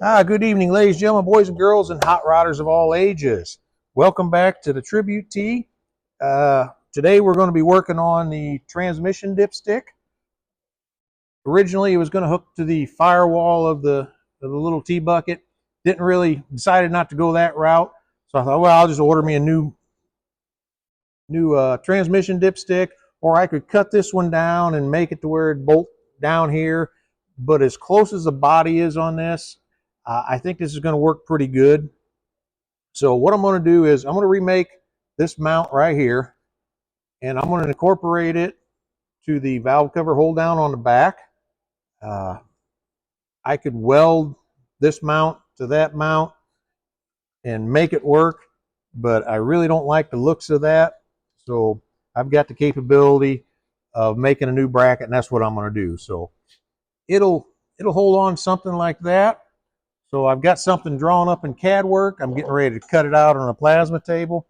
Good evening, ladies and gentlemen, boys and girls, and hot rodders of all ages. Welcome back to the Tribute Tee. Today we're going to be working on the transmission dipstick. Originally, it was going to hook to the firewall of the little tea bucket. Decided not to go that route. So I thought, well, I'll just order me a new transmission dipstick, or I could cut this one down and make it to where it bolt down here. But as close as the body is on this, I think this is going to work pretty good. So what I'm going to do is I'm going to remake this mount right here, and I'm going to incorporate it to the valve cover hold down on the back. I could weld this mount to that mount and make it work, but I really don't like the looks of that. So I've got the capability of making a new bracket, and that's what I'm going to do. So it'll hold on something like that. So I've got something drawn up in CAD work. I'm getting ready to cut it out on a plasma table.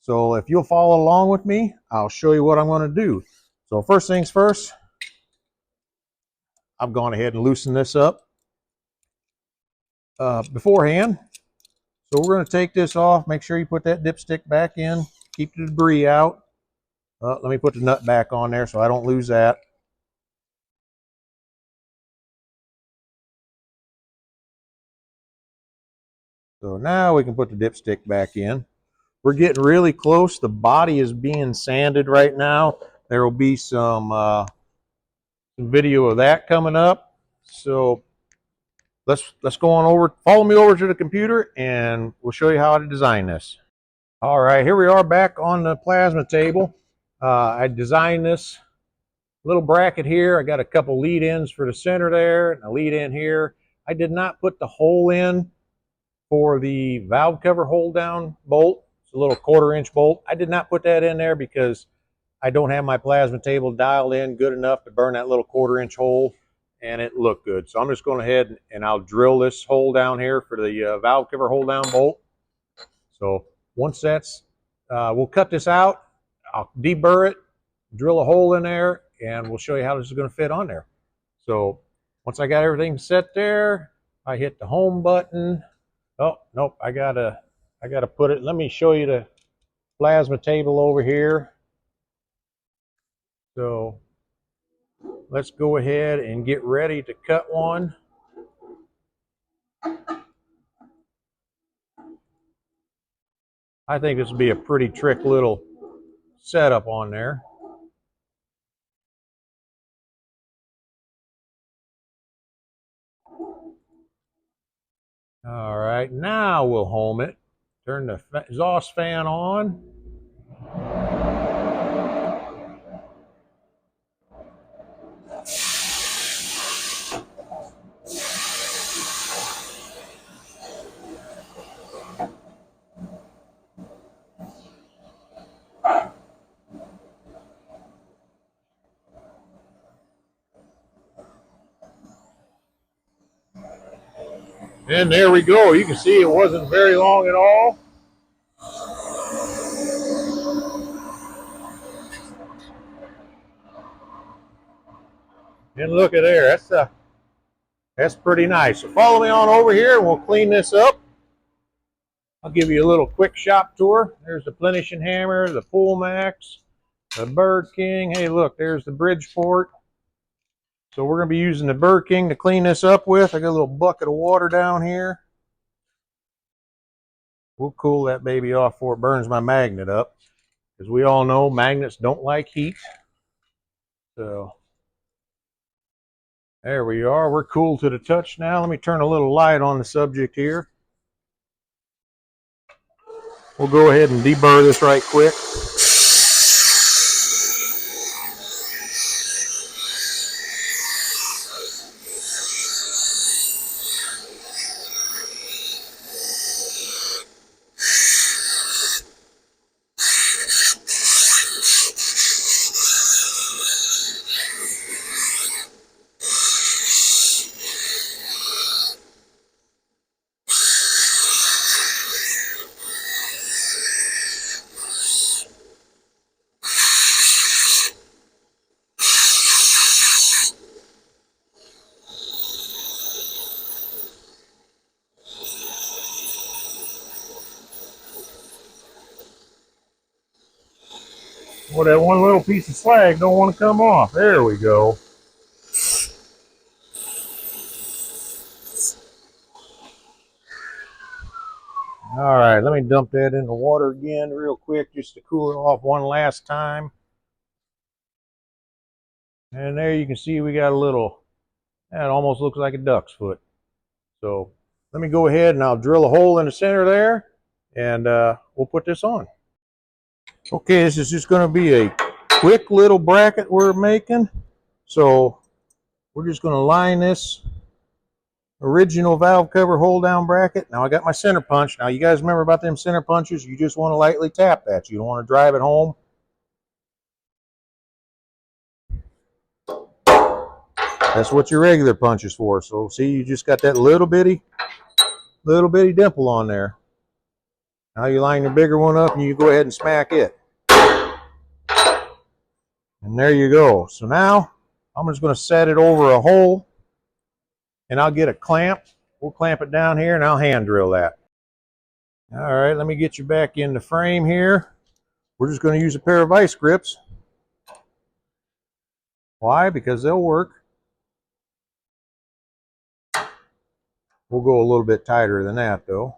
So if you'll follow along with me, I'll show you what I'm going to do. So first things first, I've gone ahead and loosened this up beforehand. So we're going to take this off. Make sure you put that dipstick back in. Keep the debris out. Let me put the nut back on there so I don't lose that. So now we can put the dipstick back in. We're getting really close. The body is being sanded right now. There will be some video of that coming up. So let's go on over. Follow me over to the computer, and we'll show you how to design this. All right, here we are back on the plasma table. I designed this little bracket here. I got a couple lead ends for the center there, and a lead in here. I did not put the hole in for the valve cover hold down bolt. It's a little 1/4-inch bolt. I did not put that in there because I don't have my plasma table dialed in good enough to burn that little 1/4-inch hole, and it looked good. So I'm just going ahead and I'll drill this hole down here for the valve cover hold down bolt. So once that's, we'll cut this out. I'll deburr it, drill a hole in there, and we'll show you how this is going to fit on there. So once I got everything set there, I hit the home button. Oh, nope, I gotta put it. Let me show you the plasma table over here. So let's go ahead and get ready to cut one. I think this will be a pretty trick little setup on there. All right, now we'll home it. Turn the exhaust fan on. And there we go. You can see it wasn't very long at all. And look at there. That's pretty nice. So follow me on over here and we'll clean this up. I'll give you a little quick shop tour. There's the plenishing hammer, the Pull Max, the Bird King. Hey, look, there's the Bridgeport. So we're going to be using the Bird King to clean this up with. I got a little bucket of water down here. We'll cool that baby off before it burns my magnet up. As we all know, magnets don't like heat. So there we are. We're cool to the touch now. Let me turn a little light on the subject here. We'll go ahead and deburr this right quick. Well, that one little piece of slag don't want to come off. There we go. All right, let me dump that in the water again real quick just to cool it off one last time. And there you can see we got a little, that almost looks like a duck's foot. So let me go ahead and I'll drill a hole in the center there, and we'll put this on. Okay, this is just going to be a quick little bracket we're making. So we're just going to line this original valve cover hold down bracket. Now I got my center punch. Now you guys remember about them center punches? You just want to lightly tap that. You don't want to drive it home. That's what your regular punch is for. So see, you just got that little bitty dimple on there. Now you line your bigger one up and you go ahead and smack it. And there you go. So now I'm just going to set it over a hole, and I'll get a clamp. We'll clamp it down here and I'll hand drill that. All right, let me get you back in the frame here. We're just going to use a pair of vice grips. Why? Because they'll work. We'll go a little bit tighter than that though.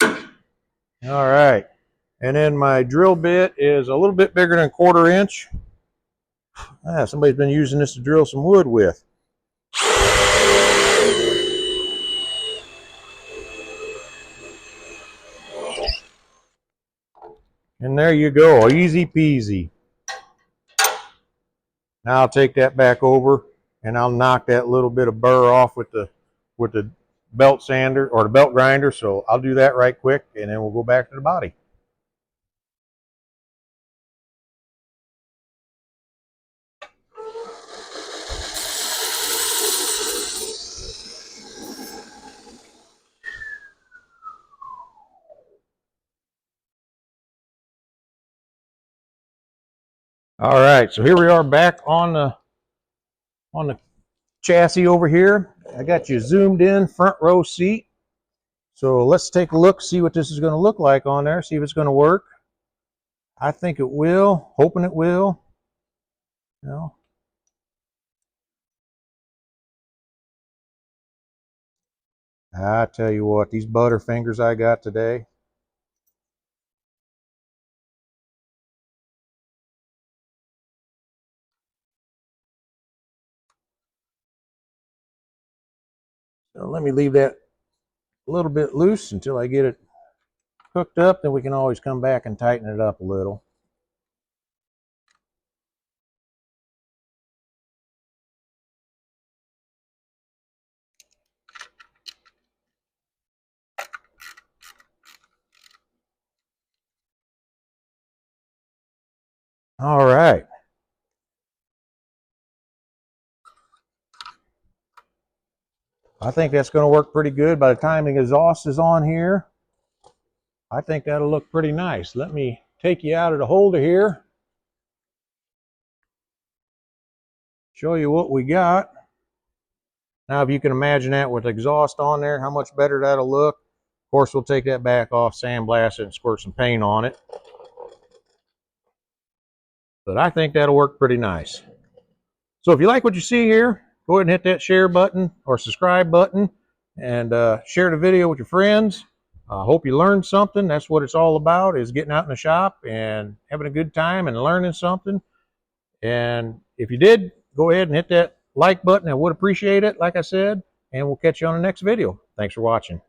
All right. And then my drill bit is a little bit bigger than a 1/4 inch. Somebody's been using this to drill some wood with. And there you go, easy peasy. Now I'll take that back over and I'll knock that little bit of burr off with the belt sander or the belt grinder. So I'll do that right quick and then we'll go back to the body. All right, so here we are back on the chassis over here. I got you zoomed in, front row seat. So let's take a look, see what this is going to look like on there, see if it's going to work. I think it will, hoping it will. You know. I tell you what, these butter fingers I got today. So let me leave that a little bit loose until I get it hooked up, then we can always come back and tighten it up a little. All right. I think that's going to work pretty good. By the time the exhaust is on here, I think that'll look pretty nice. Let me take you out of the holder here. Show you what we got. Now, if you can imagine that with exhaust on there, how much better that'll look. Of course, we'll take that back off, sandblast it, and squirt some paint on it. But I think that'll work pretty nice. So if you like what you see here, go ahead and hit that share button or subscribe button and share the video with your friends. I hope you learned something. That's what it's all about, is getting out in the shop and having a good time and learning something. And if you did, go ahead and hit that like button. I would appreciate it, like I said, and we'll catch you on the next video. Thanks for watching.